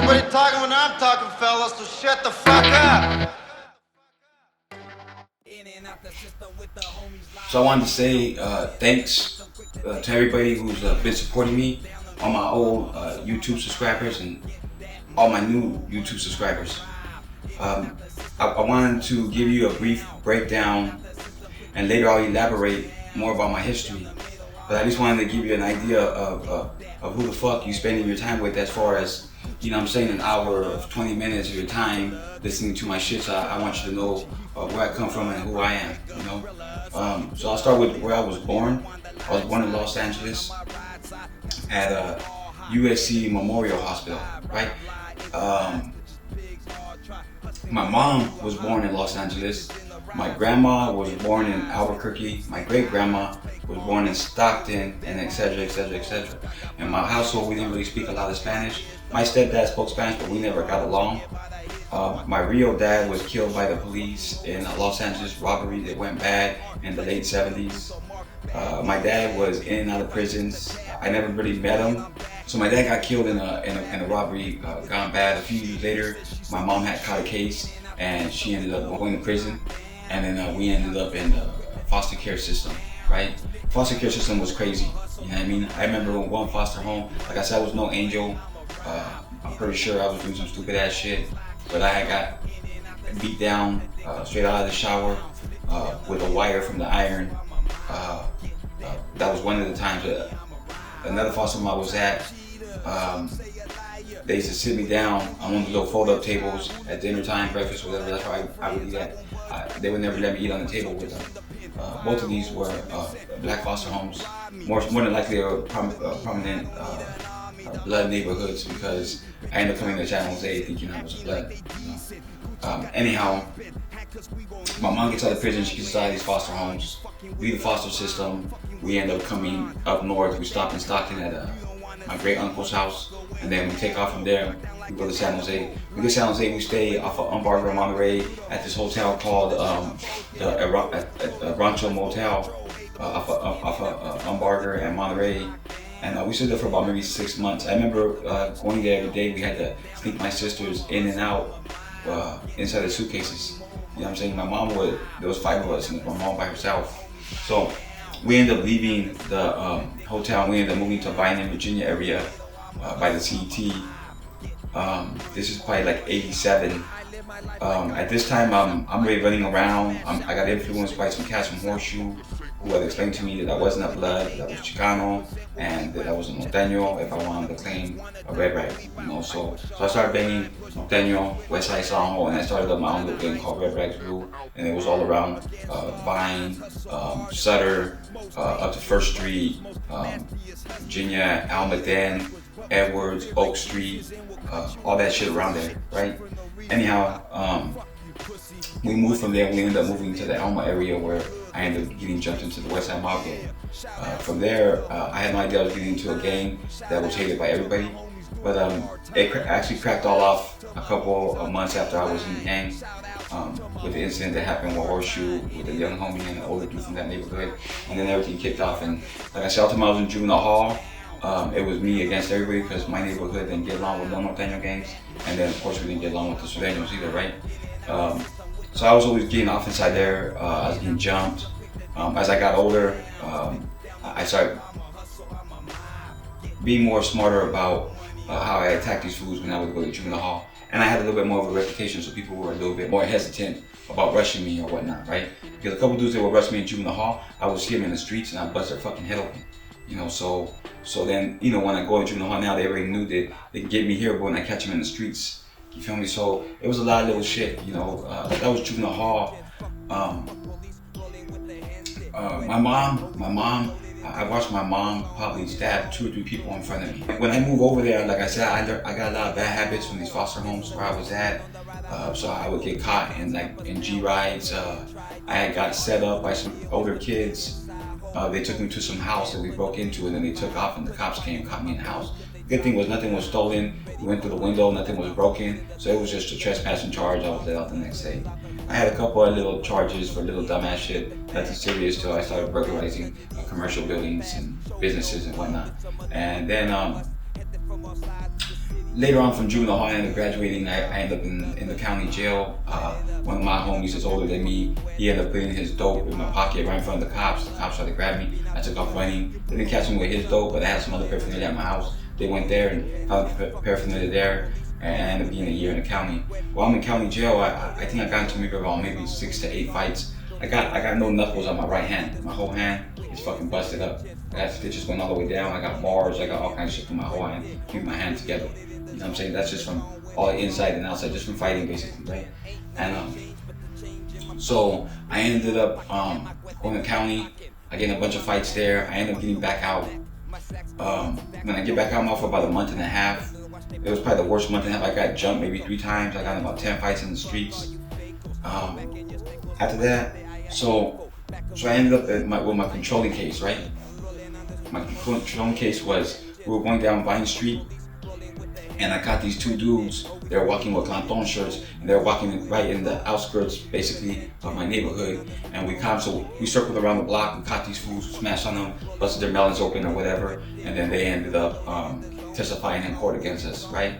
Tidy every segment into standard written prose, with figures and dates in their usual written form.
nobody talking when I'm talking, fellas, so shut the fuck up. So I wanted to say thanks to everybody who's been supporting me, all my old YouTube subscribers and all my new YouTube subscribers. I wanted to give you a brief breakdown, and later I'll elaborate more about my history. But I just wanted to give you an idea of who the fuck you spending your time with, as far as, you know what I'm saying, an hour of 20 minutes of your time listening to my shit. So I want you to know where I come from and who I am, you know. So I'll start with where I was born. I was born in Los Angeles at USC Memorial Hospital, right? My mom was born in Los Angeles. My grandma was born in Albuquerque. My great-grandma was born in Stockton, and etc., etc., etc. In my household, we didn't really speak a lot of Spanish. My stepdad spoke Spanish, but we never got along. My real dad was killed by the police in a Los Angeles robbery that went bad in the late 70s. My dad was in and out of prisons. I never really met him. So my dad got killed in a robbery gone bad. A few years later, my mom had caught a case and she ended up going to prison. And then we ended up in the foster care system, right? Foster care system was crazy, you know what I mean? I remember one foster home, like I said, I was no angel. I'm pretty sure I was doing some stupid ass shit, but I had got beat down straight out of the shower with a wire from the iron. That was one of the times. Another foster home I was at, they used to sit me down on one of the little fold-up tables at dinner time, breakfast, whatever. That's why I would eat at. They would never let me eat on the table with them. Both of these were black foster homes. More than likely, they were prominent blood neighborhoods, because I ended up coming to San Jose thinking I was blood. You know? Anyhow, my mom gets out of prison. She gets out of these foster homes. Leave the foster system. We end up coming up north. We stopped in Stockton at my great uncle's house, and then we take off from there. We go to San Jose. We go to San Jose. We stay off of Umbarger, Monterey, at this hotel called the Rancho Motel off of Umbarger and Monterey. And we stayed there for about maybe 6 months. I remember going there every day. We had to sneak my sisters in and out inside the suitcases. You know what I'm saying? There was 5 of us, and my mom by herself. So we ended up leaving the hotel. We ended up moving to Vining, Virginia area by the CET. This is probably like 87. At this time, I'm really running around. I got influenced by some cats from Horseshoe who had explained to me that I wasn't a blood, that I was Chicano, and that I was a Norteño if I wanted to claim a red rag. You know, so I started banging Norteño, West Side Soho, and I started up my own little gang called Red Rags Blue, and it was all around Vine, Sutter, up to First Street, Virginia, Almaden, Edwards, Oak Street, all that shit around there, right? Anyhow, we moved from there. We ended up moving to the Elma area, where I ended up getting jumped into the West Side Mob gang. From there, I had no idea I was getting into a gang that was hated by everybody. But it actually cracked all off a couple of months after I was in the gang, with the incident that happened with Horseshoe, with a young homie and an older dude from that neighborhood. And then everything kicked off. And like I said, all the time I was in Juvenile Hall, it was me against everybody, because my neighborhood didn't get along with no Norteño gangs. And then of course we didn't get along with the Sureños either, right? So I was always getting off inside there. I was getting jumped. As I got older, I started being more smarter about how I attacked these fools when I would go to Juvenile Hall. And I had a little bit more of a reputation, so people were a little bit more hesitant about rushing me or whatnot, right? Because a couple dudes that would rush me in Juvenile Hall, I would see them in the streets and I'd bust their fucking head open. You know, so then, you know, when I go to Juvenile Hall now, they already knew that they could get me here, but when I catch them in the streets, you feel me? So it was a lot of little shit, you know. That was Juvenile Hall. My mom, I watched my mom probably stab 2 or 3 people in front of me. When I moved over there, like I said, I got a lot of bad habits from these foster homes where I was at. So I would get caught in G rides. I had got set up by some older kids. They took me to some house that we broke into, and then they took off, and the cops came and caught me in the house. Good thing was nothing was stolen. We went through the window, nothing was broken. So it was just a trespassing charge. I was let out the next day. I had a couple of little charges for little dumbass shit, nothing serious, till I started burglarizing commercial buildings and businesses and whatnot. And then later on from Juvenile Hall, I ended up graduating. I ended up in the county jail. One of my homies is older than me. He ended up putting his dope in my pocket right in front of the cops. The cops tried to grab me. I took off running. They didn't catch me with his dope, but I had some other paraphernalia at my house. They went there and found the paraphernalia there, and I ended up being a year in the county. While I'm in county jail, I think I got into maybe 6 to 8 fights. I got no knuckles on my right hand. My whole hand is fucking busted up. I got stitches going all the way down. I got bars. I got all kinds of shit in my whole hand. Keep my hand together. You know what I'm saying? That's just from all the inside and outside, just from fighting basically, right? And so I ended up going to county. I get in a bunch of fights there. I ended up getting back out. When I get back out, I'm out for about a month and a half. It was probably the worst month and a half. I got jumped maybe 3 times. I got in about 10 fights in the streets. After that, so I ended up with my controlling case, right? My controlling case was, we were going down Vine Street, and I caught these 2 dudes. They were walking with Clanton shirts, and they were walking right in the outskirts, basically, of my neighborhood. And we caught, so we circled around the block. We caught these fools, smashed on them, busted their melons open or whatever, and then they ended up testifying in court against us, right?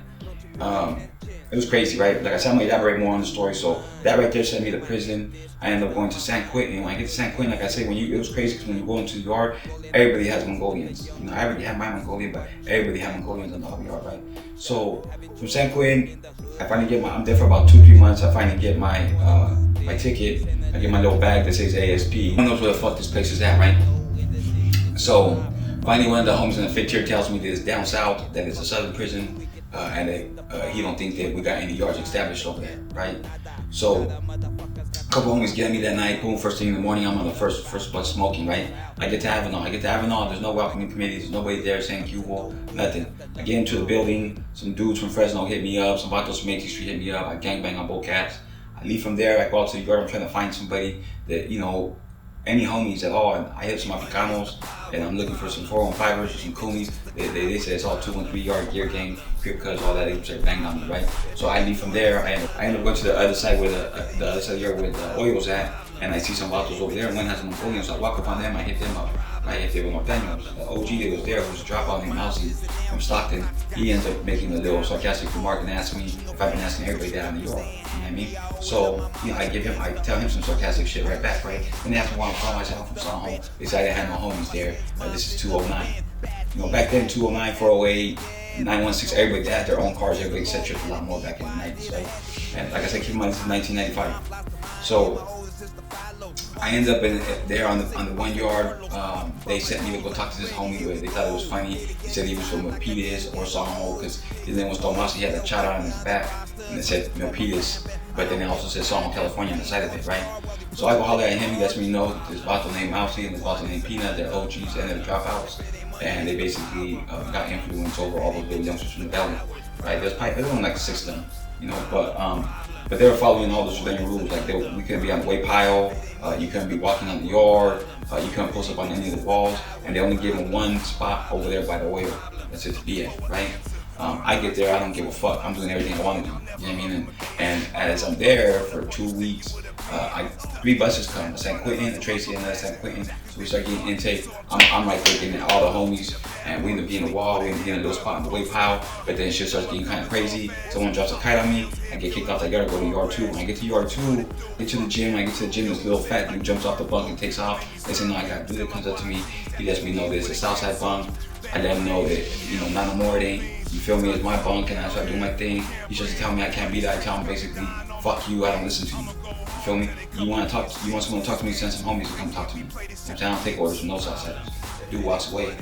It was crazy, right? Like I said, I'm gonna elaborate more on the story. So that right there sent me to prison. I ended up going to San Quentin. And when I get to San Quentin, like I said, it was crazy because when you go into the yard, everybody has Mongolians. You know, I already have my Mongolian, but everybody has Mongolians in the whole yard, right? So from San Quentin, I finally get I'm there for about 2-3 months. I finally get my ticket. I get my little bag that says ASP. Who knows where the fuck this place is at, right? So finally, one of the homies in the 5th tier tells me that it's down south, that it's a southern prison. And he don't think that we got any yards established over there, right? So a couple homies get at me that night. Boom, first thing in the morning, I'm on the first bus smoking, right? I get to Avenal. There's no welcoming committee. There's nobody there saying Q-Wall, nothing. I get into the building. Some dudes from Fresno hit me up. Some vatos from 18th Street hit me up. I gangbang on both cats. I leave from there. I go out to the yard. I'm trying to find somebody that, you know, any homies at all. And I hit some Africanos, and I'm looking for some 415ers, some Kumis. They say it's all 213 yard gear gang, crib cuts, all that. They start banging on me, right? So I leave from there. I end up going to the other side where the other side of the yard where the oil's at, and I see some vatos over there, and one has a Mongolian, so I walk up on them. I hit them up. I hit them with Norteños. The OG that was there was a dropout named Mousy from Stockton. He ends up making a little sarcastic remark and asks me if I've been asking everybody that in New York. You know what I mean? So, you know, I tell him some sarcastic shit right back, right? When they ask me why I'm calling myself from Soho, they say I didn't have no homies there. This is 209. You know, back then, 209, 408, 916, everybody had their own cars, everybody set trips a lot more back in the 90s, right? And like I said, keep in mind, this is 1995. So, I ended up there on the 1 yard. They sent me to go talk to this homie. They thought it was funny. He said he was from Milpitas or Soho because his name was Tomas. He had a chata on his back and it said Milpitas, but then it also said Soho, California on the side of it, right? So I go holler at him. He lets me know this vato named Mousy and this vato named Peanut. They're OGs and they're dropouts, and they basically got influence over all those little youngsters from the valley, right? There's only like 6 of them, you know, but they were following all the surveillance rules. Like we couldn't be on the way pile, you couldn't be walking on the yard, you couldn't post up on any of the walls, and they only gave them one spot over there by the oil. That's it to be at, right? I get there, I don't give a fuck. I'm doing everything I want to do. You know what I mean? And as I'm there for 2 weeks, 3 buses come, San Quentin, Tracy, and San Quentin. So we start getting intake. I'm right there getting all the homies, and we end up getting a wall, we end up getting a little spot in the way pile, but then shit starts getting kind of crazy. Someone drops a kite on me, I get kicked off. I gotta go to yard 2. When I get to yard 2, get to the gym, this little fat dude jumps off the bunk and takes off. They say, no, I got a dude that comes up to me, he lets me know that it's a Southside bunk. I let him know that, you know, not no more, it ain't. You feel me? It's my bunk, and I start doing my thing. He starts to tell me I can't be there. I tell him basically, fuck you, I don't listen to you. You feel me? You want someone to talk to me, send some homies to come talk to me. I don't take orders from no Southsiders. Dude walks away.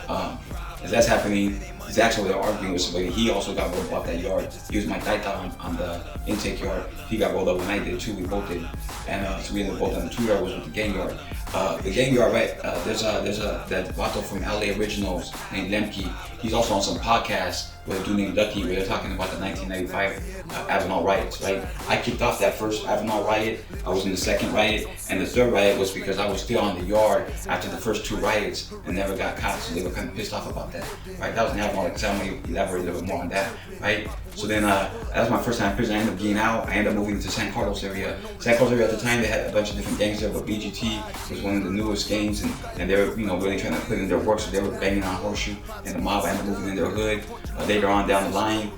As that's happening, he's actually there arguing with somebody. He also got rolled off that yard. He was my taita on the intake yard. He got rolled up when I did too. We both did. And so we ended up both on the 2 yard was with the gang yard. The gang yard, right? There's that vato from LA Originals named Lemke. He's also on some podcasts with a dude named Ducky where they're talking about the 1995 Avenal riots, right? I kicked off that first Avenal riot. I was in the second riot, and the third riot was because I was still on the yard after the first 2 riots and never got caught, so they were kind of pissed off about that, right? That was an Avenal, because I'm going to elaborate a little bit more on that, right? So then that was my first time in prison. I ended up getting out. I ended up moving to San Carlos area. San Carlos area at the time, they had a bunch of different gangs there, but BGT was one of the newest gangs, and they were, you know, really trying to put in their work. So they were banging on Horseshoe and the mob. I ended up moving in their hood. Later on down the line,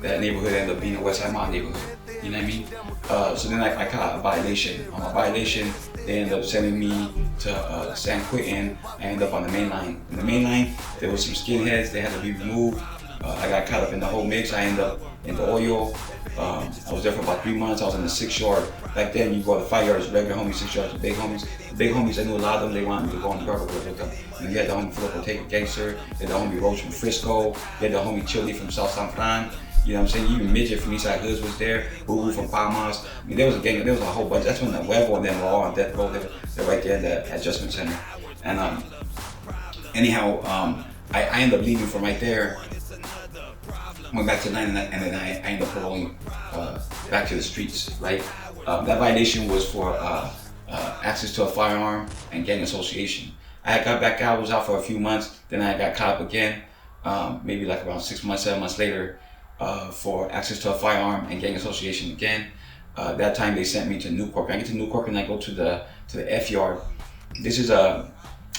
that neighborhood ended up being a West Side Mob neighborhood. You know what I mean? So then I caught a violation. On my violation, they ended up sending me to San Quentin. I ended up on the main line. In the main line, there was some skinheads. They had to be removed. I got caught up in the whole mix. I ended up in the oil. I was there for about 3 months. I was in the 6 yard. Back then, you go to 5 yards, regular homies, 6 yards, the big homies. The big homies, I knew a lot of them. They wanted me to go on the yard with them. And you had the homie Filippo Take Gangster. You had the homie Roach from Frisco. You had the homie Chili from South San Fran. You know what I'm saying? Even Midget from Eastside Hoods was there. Boo Boo from Palmas. I mean, there was a gang. There was a whole bunch. That's when the Huevo and them were all on death row. They're right there at the adjustment center. And anyhow, I ended up leaving from right there. Went back to Atlanta, and then I ended up paroling back to the streets, right? That violation was for access to a firearm and gang association. I got back out, was out for a few months, then I got caught up again, maybe like around 6 months, 7 months later, for access to a firearm and gang association again. That time they sent me to Newport. I get to Newport and I go to the F yard. This is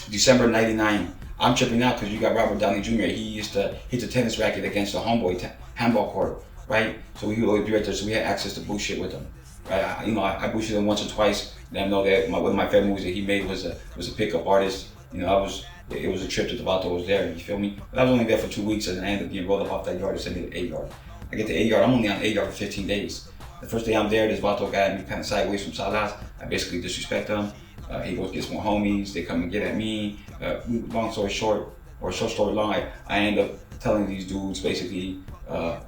December '99. I'm tripping out because you got Robert Downey Jr. He used to hit the tennis racket against the homeboy handball court, right? So we would always be right there. So we had access to bullshit with him, right? I bullshit him once or twice. Let him know that one of my favorite movies that he made was a pickup artist. You know, it was a trip that the Vato was there. You feel me? But I was only there for 2 weeks, and I ended up getting rolled up off that yard and sent me to 8 yard. I get to 8 yard. I'm only on 8 yard for 15 days. The first day I'm there, this Vato guy had me kind of sideways from Salas. I basically disrespect him. He goes gets more homies. They come and get at me. Long story short, or short story long, I end up telling these dudes basically,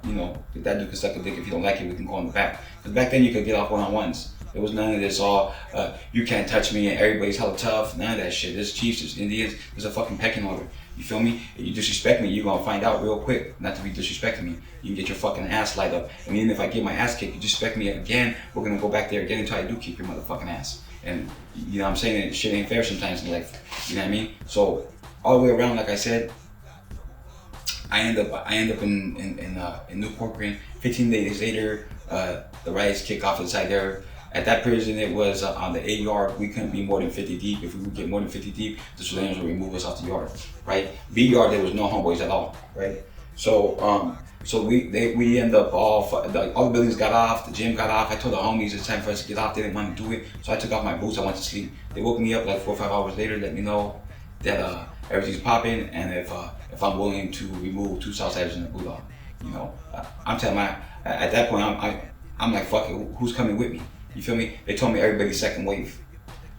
you know, that dude can suck a dick. If you don't like it, we can go on the back. Because back then you could get off one-on-ones. There was none of this you can't touch me and everybody's hella tough. None of that shit. There's Chiefs, there's Indians, there's a fucking pecking order. You feel me? If you disrespect me, you're gonna find out real quick not to be disrespecting me. You can get your fucking ass light up. And even if I get my ass kicked, you disrespect me again, we're gonna go back there again until I do kick your motherfucking ass. And you know what I'm saying? Shit ain't fair sometimes in life. You know what I mean? So all the way around, like I said, I end up in Newport. 15 days later, the riots kick off inside there. At that prison, it was on the 8 yard. We couldn't be more than 50 deep. If we would get more than 50 deep, the surveillance would remove us off the yard, right? B yard, there was no homeboys at all, right? So we end up all the buildings got off, the gym got off. I told the homies it's time for us to get off. They didn't want to do it, so I took off my boots. I went to sleep. They woke me up like 4 or 5 hours later, let me know that everything's popping, and if I'm willing to remove 2 Southsiders and a Bulldog. You know, I'm telling at that point I'm like, fuck it, who's coming with me? You feel me? They told me everybody's second wave.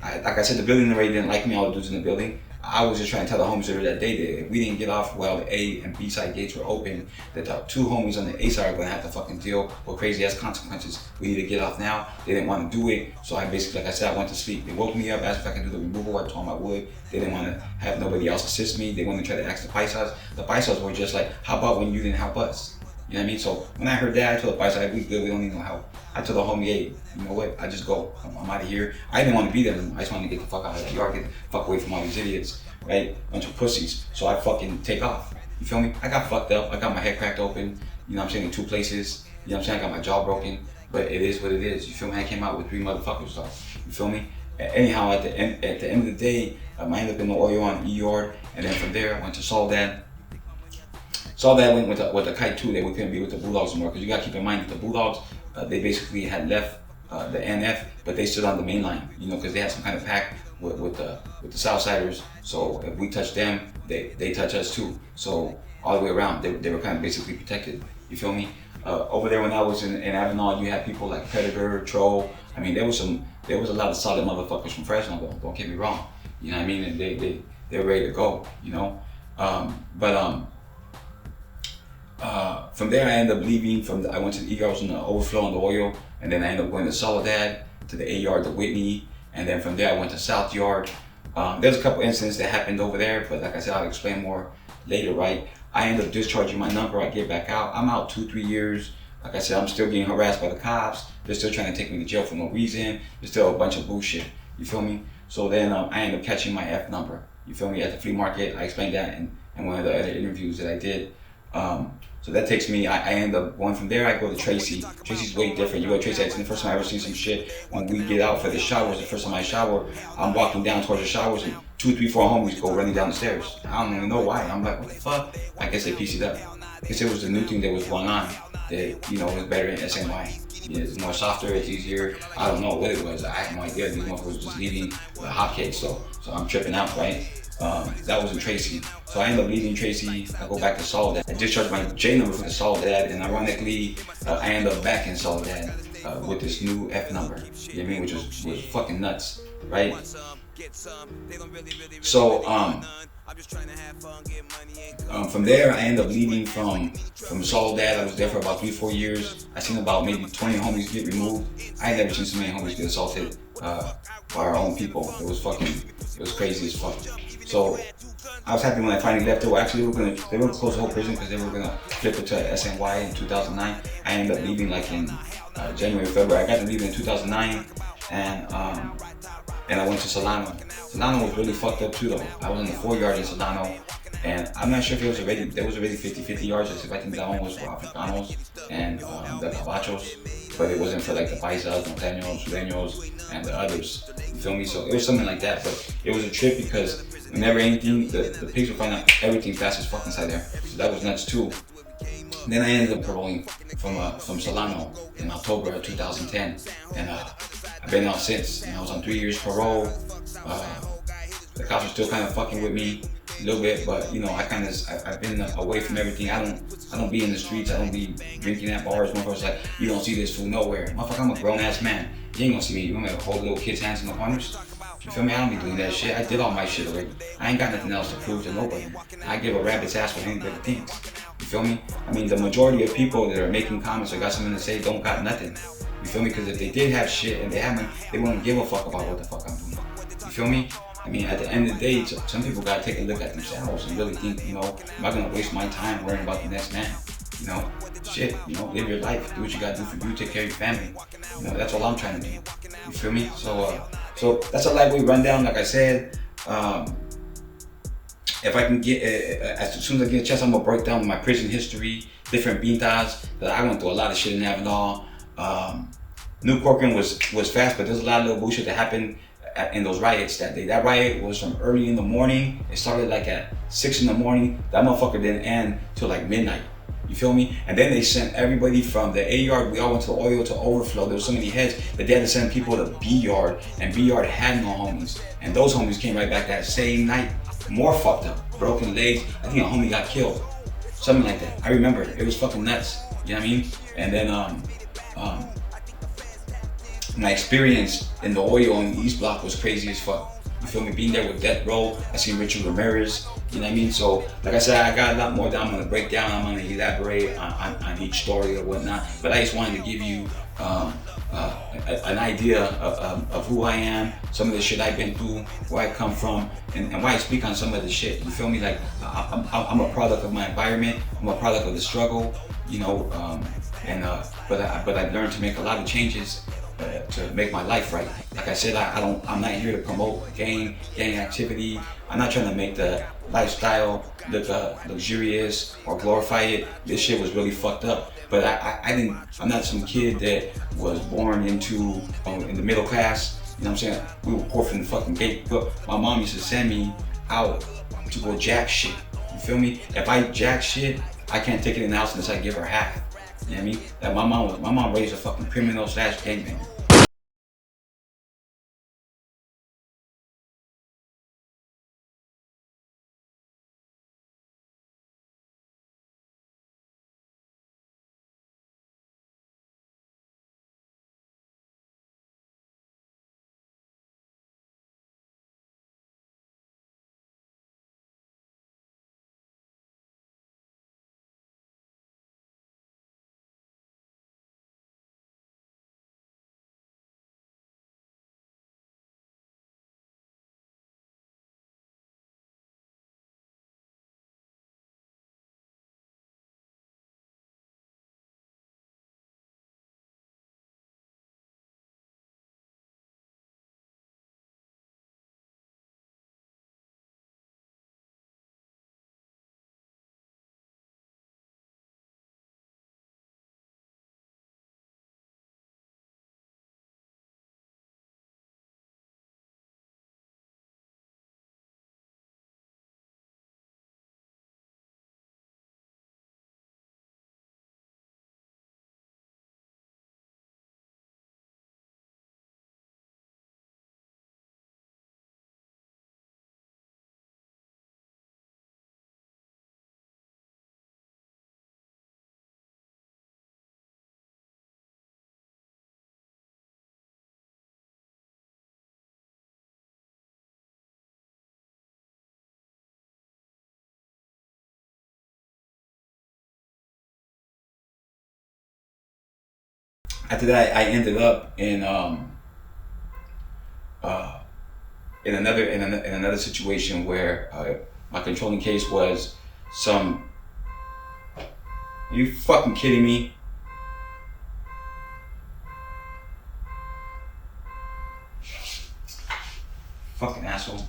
Like I said, the building already didn't like me, all the dudes in the building. I was just trying to tell the homies that day that if we didn't get off while the A and B side gates were open, that the 2 homies on the A side are gonna have to fucking deal with crazy ass consequences. We need to get off now. They didn't want to do it, so I basically, like I said, I went to sleep. They woke me up, asked if I could do the removal. I told them I would. They didn't want to have nobody else assist me. They wanted to try to ask the paisas. The paisas were just like, how about when you didn't help us? You know what I mean? So when I heard that, I told the paisas, we good, we don't need no help. I told the homie, hey, you know what? I just go. I'm out of here. I didn't want to be there anymore. I just wanted to get the fuck out of that yard, get the fuck away from all these idiots, right? Bunch of pussies. So I fucking take off. You feel me? I got fucked up. I got my head cracked open. You know what I'm saying? In 2 places. You know what I'm saying? I got my jaw broken. But it is what it is. You feel me? I came out with 3 motherfuckers though. You feel me? Anyhow, at the end of the day, I ended up in the oil on E yard, and then from there I went to Soledad. Soledad went with the Kite too. They couldn't be with the Bulldogs anymore, because you gotta keep in mind that the Bulldogs, they basically had left the NF, but they stood on the main line, you know, because they had some kind of pact with the Southsiders. So if we touch them, they touch us too. So all the way around, they were kind of basically protected. You feel me? Over there when I was in Avenal, you had people like Predator, Troll. I mean, there was a lot of solid motherfuckers from Fresno. Don't get me wrong. You know what I mean? And they're ready to go. You know, from there I ended up leaving. I went to the E-Yard, I was in the overflow on the oil, and then I ended up going to Soledad, to the A-Yard, to Whitney, and then from there I went to South Yard. There's a couple incidents that happened over there, but like I said, I'll explain more later, right? I ended up discharging my number, I get back out. I'm out 2-3 years. Like I said, I'm still getting harassed by the cops. They're still trying to take me to jail for no reason. There's still a bunch of bullshit, you feel me? So then I ended up catching my F number, you feel me, at the flea market. I explained that in one of the other interviews that I did. So that takes me, I end up going from there, I go to Tracy. Tracy's way different. You go to Tracy, it's the first time I ever seen some shit. When we get out for the showers, the first time I shower, I'm walking down towards the showers and 2, 3, 4 homies go running down the stairs. I don't even know why. I'm like, what the fuck? I guess they pieced it up. I guess it was the new thing that was going on that, you know, was better in SNY. Yeah, it's more softer, it's easier. I don't know what it was. I have no idea. These motherfuckers just leaving the hotcakes, so I'm tripping out, right? That was in Tracy. So I end up leaving Tracy. I go back to Soledad. I discharged my J number from Soledad, and ironically, I end up back in Soledad with this new F number. You know what I mean? Which was fucking nuts, right? So from there, I ended up leaving from Soledad. I was there for about 3, 4 years. I seen about maybe 20 homies get removed. I had never seen so many homies get assaulted by our own people. It was crazy as fuck. So I was happy when I finally left. They were gonna close the whole prison because they were gonna flip it to SNY in 2009. I ended up leaving like in January, February. I got to leave in 2009, and I went to Solano. Solano was really fucked up too though. I was in the 4 yard in Solano, and I'm not sure if there was already 50-50 yards, except I think that one was for Africanos and the Cabachos, but it wasn't for like the Paisas, Montaños, Sureños, and the others. You feel me? So it was something like that, but it was a trip because whenever anything, the pigs would find out everything fast as fuck inside there. So that was nuts too. Then I ended up paroling from Solano in October of 2010, and I've been out since. And I was on 3 years parole. The cops are still kind of fucking with me a little bit, but you know, I've been away from everything. I don't be in the streets. I don't be drinking at bars. Motherfuckers like, you don't see this fool nowhere. Motherfucker, I'm a grown ass man. You ain't gonna see me. You want me to hold little kids' hands in the corners? You feel me? I don't be doing that shit. I did all my shit already. I ain't got nothing else to prove to nobody. I give a rabbit's ass what anybody thinks. You feel me? I mean, the majority of people that are making comments or got something to say don't got nothing. You feel me? Because if they did have shit and they wouldn't give a fuck about what the fuck I'm doing. You feel me? I mean, at the end of the day, some people gotta take a look at themselves and really think, you know, am I gonna waste my time worrying about the next man? You know, shit, you know, live your life, do what you gotta do for you, take care of your family. You know, that's all I'm trying to do. You feel me? So that's a lightweight rundown. Like I said, if I can get, as soon as I get a chance, I'm gonna break down my prison history, different pintas. That I went through a lot of shit in Avenal. New Corcoran was fast, but there's a lot of little bullshit that happened in those riots that day. That riot was from early in the morning. It started like at 6 in the morning. That motherfucker didn't end till like midnight. You feel me? And then they sent everybody from the A yard. We all went to the oil to overflow. There was so many heads that they had to send people to B yard, and B yard had no homies. And those homies came right back that same night, more fucked up, broken legs. I think a homie got killed, something like that. I remember it was fucking nuts. You know what I mean? And then my experience in the oil in the East Block was crazy as fuck. You feel me? Being there with Death Row, I seen Richard Ramirez, you know what I mean? So, like I said, I got a lot more that I'm gonna break down, I'm gonna elaborate on each story or whatnot, but I just wanted to give you an idea of who I am, some of the shit I've been through, where I come from, and why I speak on some of the shit. You feel me? Like, I'm a product of my environment, I'm a product of the struggle, you know, but I've learned to make a lot of changes to make my life right. Like I said, I'm not here to promote gang activity. I'm not trying to make the lifestyle look luxurious or glorify it. This shit was really fucked up. But I'm not some kid that was born into in the middle class. You know what I'm saying? We were poor from the fucking gate. But my mom used to send me out to go jack shit. You feel me? If I jack shit, I can't take it in the house unless I give her half. You know what I mean? That my mom raised a fucking criminal / gangbanger. after that, I ended up in another situation where my controlling case was some. Are you fucking kidding me? Fucking asshole.